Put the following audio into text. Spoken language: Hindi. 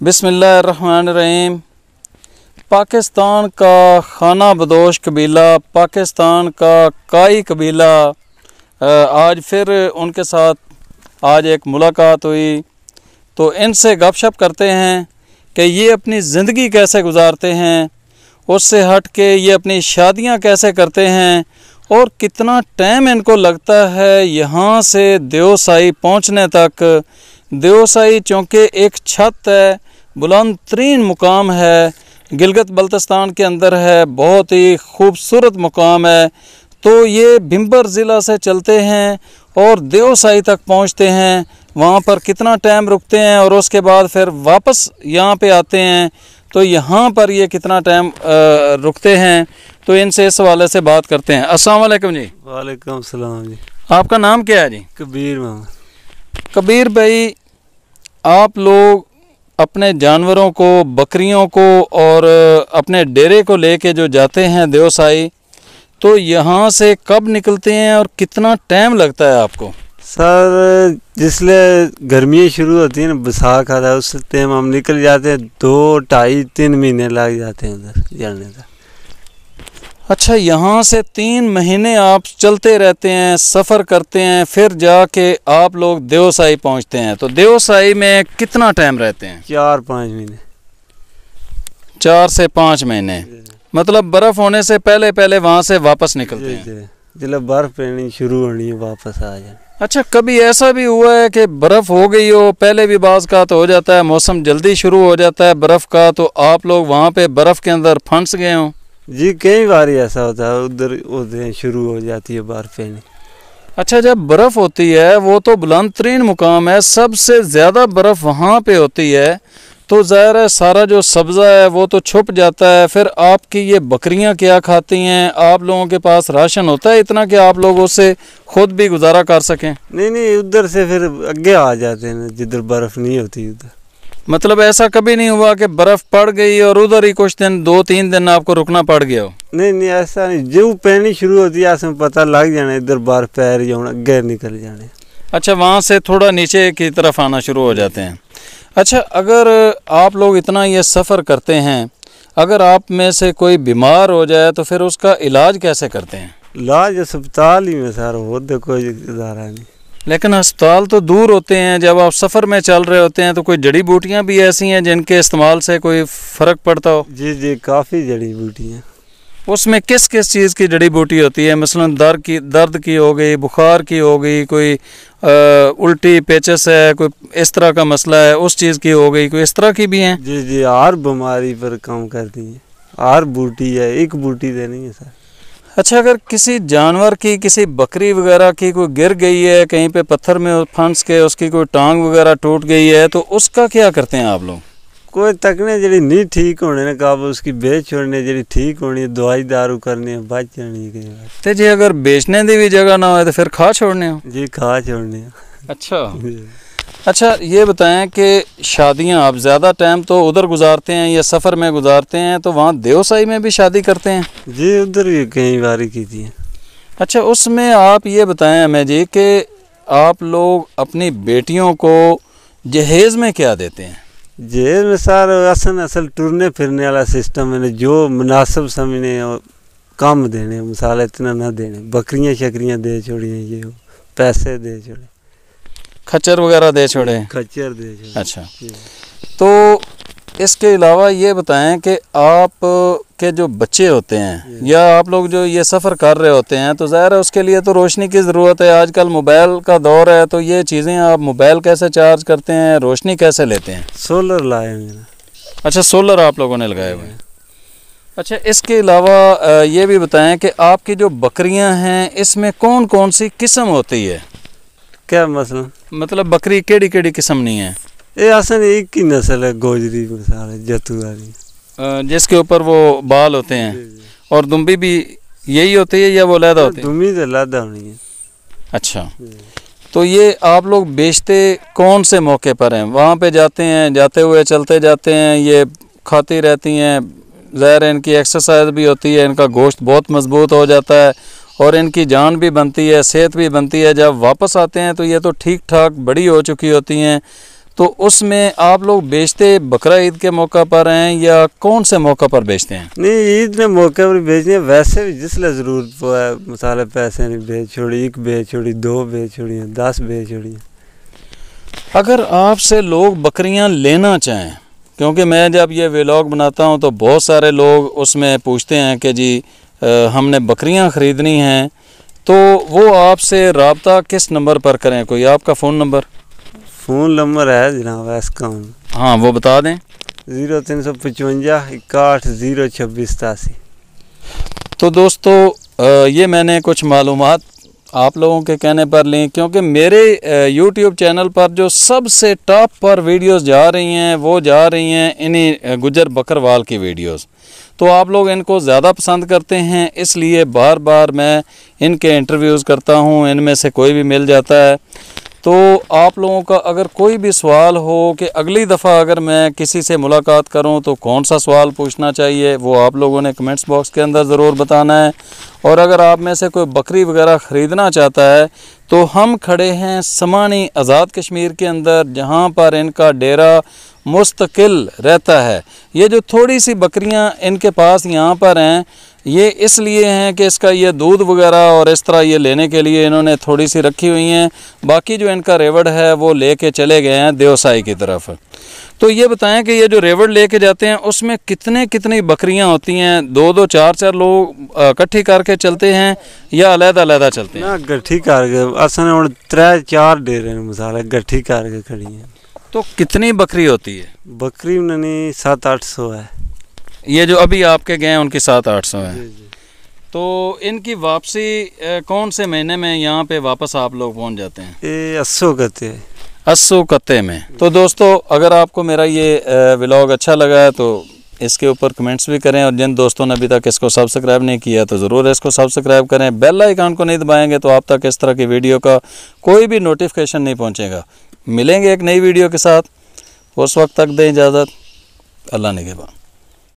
बिस्मिल्लाहिर्रहमानिर्रहीम। पाकिस्तान का खाना बदोश कबीला, पाकिस्तान का काई कबीला, आज फिर उनके साथ आज एक मुलाकात हुई तो इनसे गपशप करते हैं कि ये अपनी ज़िंदगी कैसे गुजारते हैं, उससे हट के ये अपनी शादियां कैसे करते हैं और कितना टाइम इनको लगता है यहाँ से देवसाई पहुँचने तक। देवसाई चूँकि एक छत है, बुलंद तरीन मुकाम है, गिलगित बल्तिस्तान के अंदर है, बहुत ही खूबसूरत मुकाम है। तो ये भिम्बर ज़िला से चलते हैं और देवसाई तक पहुँचते हैं, वहाँ पर कितना टाइम रुकते हैं और उसके बाद फिर वापस यहाँ पे आते हैं, तो यहाँ पर ये कितना टाइम रुकते हैं। तो इनसे इस हवाले से बात करते हैं। अस्सलाम वालेकुम जी। वालेकुम सलाम जी। आपका नाम क्या है जी? कबीर मोहम्मद। कबीर भाई, आप लोग अपने जानवरों को, बकरियों को और अपने डेरे को लेके जो जाते हैं देवसाई, तो यहाँ से कब निकलते हैं और कितना टाइम लगता है आपको? सर जिसले गर्मियाँ शुरू होती हैं ना, बैसाख आता है, उस टाइम हम निकल जाते हैं, 2, 2.5, 3 महीने लग जाते हैं उधर जाने तक। अच्छा, यहाँ से 3 महीने आप चलते रहते हैं, सफ़र करते हैं, फिर जाके आप लोग देवसाई पहुँचते हैं। तो देवसाई में कितना टाइम रहते हैं? 4-5 महीने। 4 से 5 महीने, मतलब बर्फ़ होने से पहले पहले वहाँ से वापस निकलते हैं। जब बर्फ़ पड़नी शुरू होनी है वापस आ जाए। अच्छा, कभी ऐसा भी हुआ है कि बर्फ़ हो गई हो, पहले भी बाज़ का तो हो जाता है, मौसम जल्दी शुरू हो जाता है बर्फ़ का, तो आप लोग वहाँ पे बर्फ़ के अंदर फंस गए हों? जी कई बार ऐसा होता है, उधर शुरू हो जाती है बर्फ़ पड़नी। अच्छा, जब बर्फ़ होती है, वो तो बुलंद तरीन मुकाम है, सबसे ज़्यादा बर्फ़ वहाँ पे होती है, तो ज़ाहिर है सारा जो सब्ज़ा है वो तो छुप जाता है। फिर आपकी ये बकरियां क्या खाती हैं? आप लोगों के पास राशन होता है इतना कि आप लोग उससे खुद भी गुजारा कर सकें? नहीं, उधर से फिर आगे आ जाते हैं जिधर बर्फ़ नहीं होती उधर। मतलब ऐसा कभी नहीं हुआ कि बर्फ़ पड़ गई और उधर ही कुछ दिन, 2-3 दिन आपको रुकना पड़ गया हो? नहीं, ऐसा नहीं। जो पैनी शुरू होती है उसमें पता लग जाना इधर बर्फ़ पैर जाना, आगे निकल जाने। अच्छा, वहाँ से थोड़ा नीचे की तरफ आना शुरू हो जाते हैं। अच्छा, अगर आप लोग इतना ये सफ़र करते हैं, अगर आप में से कोई बीमार हो जाए तो फिर उसका इलाज कैसे करते हैं? इलाज अस्पताल ही में सर, हो दे कोई इदारा नहीं। लेकिन अस्पताल तो दूर होते हैं, जब आप सफ़र में चल रहे होते हैं तो कोई जड़ी बूटियाँ भी ऐसी हैं जिनके इस्तेमाल से कोई फ़र्क पड़ता हो? जी काफ़ी जड़ी बूटियाँ। उसमें किस किस चीज़ की जड़ी बूटी होती है? मसलन दर्द की हो गई, बुखार की हो गई, कोई उल्टी पेचस है, कोई इस तरह का मसला है, उस चीज़ की हो गई, कोई इस तरह की भी हैं? जी हर बीमारी पर काम करती है, हर बूटी है, एक बूटी तो नहीं है सर। अच्छा, अगर किसी जानवर की, किसी बकरी वगैरह की कोई गिर गई है कहीं पे पत्थर में फंस के, उसकी कोई टांग वगैरह टूट गई है, तो उसका क्या करते हैं आप लोग? कोई तकने जी नहीं ठीक होने ने कहा, उसकी बेच छोड़ने जी ठीक होनी, दवाई दारू करनी है, बच जानी कई बार। तो जी अगर बेचने की भी जगह ना हो तो फिर खा छोड़ने हो? जी खा छोड़ने। अच्छा, ये बताएं कि शादियां आप ज़्यादा टाइम तो उधर गुजारते हैं या सफ़र में गुजारते हैं, तो वहाँ देवसाई में भी शादी करते हैं? जी उधर भी कई बार की थी। अच्छा, उसमें आप ये बताएं हमें जी कि आप लोग अपनी बेटियों को जहेज़ में क्या देते हैं? जहेज में सर असल टुरने फिरने वाला सिस्टम है, जो मुनासिब समझने और कम देने, मिसाल इतना ना देने, बकरियां शकरियां दे छोड़िए, ये पैसे दे छोड़े, खच्चर वगैरह दे छोड़े, खच्चर दे छोड़े। अच्छा, तो इसके अलावा ये बताएं कि आप के जो बच्चे होते हैं या आप लोग जो ये सफ़र कर रहे होते हैं, तो ज़ाहिर है उसके लिए तो रोशनी की ज़रूरत है। आजकल मोबाइल का दौर है, तो ये चीज़ें आप मोबाइल कैसे चार्ज करते हैं, रोशनी कैसे लेते हैं? सोलर लाए मैंने। अच्छा, सोलर आप लोगों ने लगाए हुए हैं। अच्छा, इसके अलावा ये भी बताएं कि आपकी जो बकरियां हैं इसमें कौन कौन सी किस्म होती है? क्या मसला? मतलब बकरी केड़ी केड़ी किस्म नहीं है? ये असल एक ही नस्ल है, गोजरी मिसाल जतू वाली, जिसके ऊपर वो बाल होते हैं, और दुम्बी भी यही होती है या वो लैदा होती है? दुम्बी तो लैदा होनी है। अच्छा, तो ये आप लोग बेचते कौन से मौके पर हैं? वहाँ पे जाते हैं, जाते हुए चलते जाते हैं, ये खाती रहती हैं, ज़ाहिर है इनकी एक्सरसाइज भी होती है, इनका गोश्त बहुत मजबूत हो जाता है और इनकी जान भी बनती है, सेहत भी बनती है। जब वापस आते हैं तो ये तो ठीक ठाक बड़ी हो चुकी होती हैं, तो उसमें आप लोग बेचते बकरा ईद के मौका पर हैं या कौन से मौका पर बेचते हैं? नहीं, ईद ने मौके पर बेचने, वैसे भी जिसले ज़रूरत पड़े मिसाल पैसे नहीं बेच छोड़ी, एक बेच छोड़ी, 2 बेच छोड़ी, 10 बेच छोड़ी। अगर आपसे लोग बकरियां लेना चाहें, क्योंकि मैं जब ये व्लॉग बनाता हूं तो बहुत सारे लोग उसमें पूछते हैं कि जी हमने बकरियां ख़रीदनी हैं, तो वो आपसे रब्ता किस नंबर पर करें? कोई आपका फ़ोन नंबर? फ़ोन नंबर है जनाब इसका, हाँ वो बता दें। 0355 61 026 87। तो दोस्तों ये मैंने कुछ मालूमात आप लोगों के कहने पर ली, क्योंकि मेरे YouTube चैनल पर जो सबसे टॉप पर वीडियोस जा रही हैं वो जा रही हैं इन्हीं गुजर बकरवाल की वीडियोस। तो आप लोग इनको ज़्यादा पसंद करते हैं, इसलिए बार बार मैं इनके इंटरव्यूज़ करता हूं, इनमें से कोई भी मिल जाता है। तो आप लोगों का अगर कोई भी सवाल हो कि अगली दफ़ा अगर मैं किसी से मुलाकात करूं तो कौन सा सवाल पूछना चाहिए, वो आप लोगों ने कमेंट्स बॉक्स के अंदर ज़रूर बताना है। और अगर आप में से कोई बकरी वगैरह ख़रीदना चाहता है तो हम खड़े हैं समानी आज़ाद कश्मीर के अंदर, जहां पर इनका डेरा मुस्तकिल रहता है। ये जो थोड़ी सी बकरियां इनके पास यहाँ पर हैं, ये इसलिए हैं कि इसका ये दूध वगैरह और इस तरह ये लेने के लिए इन्होंने थोड़ी सी रखी हुई हैं। बाकी जो इनका रेवड़ है वो लेके चले गए हैं देवसाई की तरफ। तो ये बताएं कि ये जो रेवड़ लेके जाते हैं उसमें कितनी बकरियां होती हैं? 2-2 4-4 लोग इकट्ठी करके चलते हैं या अलग-अलग चलते हैं? ना गट्ठी करके असन हुण 3-4 डेरे ने मिसाल गट्ठी करके खड़ी हैं। तो कितनी बकरी होती है? बकरी उन्होंने 700-800 है। ये जो अभी आपके गए हैं उनकी 700-800 है। जी जी। तो इनकी वापसी कौन से महीने में यहाँ पे वापस आप लोग पहुँच जाते हैं? ये 80 कहते हैं, 80 कत्ते में। तो दोस्तों अगर आपको मेरा ये व्लॉग अच्छा लगा है तो इसके ऊपर कमेंट्स भी करें, और जिन दोस्तों ने अभी तक इसको सब्सक्राइब नहीं किया तो ज़रूर इसको सब्सक्राइब करें। बेल आइकन को नहीं दबाएंगे तो आप तक इस तरह की वीडियो का कोई भी नोटिफिकेशन नहीं पहुँचेगा। मिलेंगे एक नई वीडियो के साथ, उस वक्त तक दें इजाज़त। अल्लाह निगहबान।